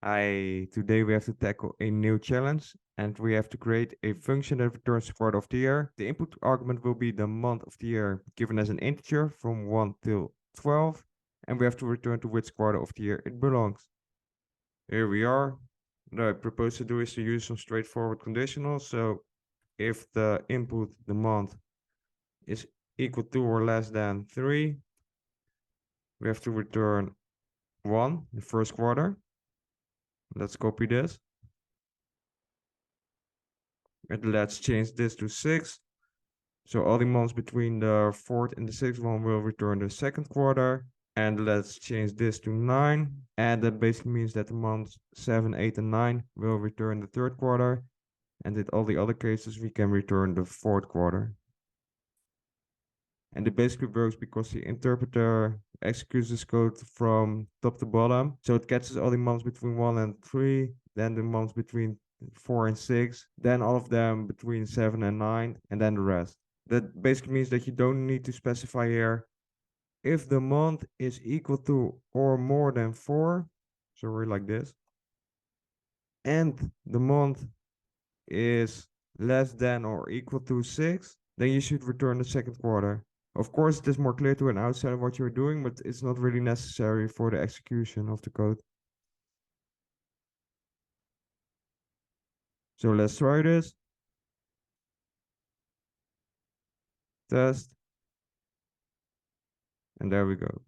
Today we have to tackle a new challenge and we have to create a function that returns the quarter of the year. The input argument will be the month of the year given as an integer from 1 till 12, and we have to return to which quarter of the year it belongs. Here we are. What I propose to do is to use some straightforward conditionals. So if the input, the month, is equal to or less than 3, we have to return 1, the first quarter. Let's copy this. And let's change this to 6. So all the months between the 4th and the 6th one will return the second quarter. And let's change this to 9. And that basically means that the months 7, 8, and 9 will return the third quarter. And in all the other cases, we can return the fourth quarter. And it basically works because the interpreter executes this code from top to bottom. So it catches all the months between 1 and 3, then the months between 4 and 6, then all of them between 7 and 9, and then the rest. That basically means that you don't need to specify here if the month is equal to or more than 4, so we're like this, and the month is less than or equal to 6, then you should return the second quarter. Of course, it is more clear to an outsider what you're doing, but it's not really necessary for the execution of the code. So let's try this. Test. And there we go.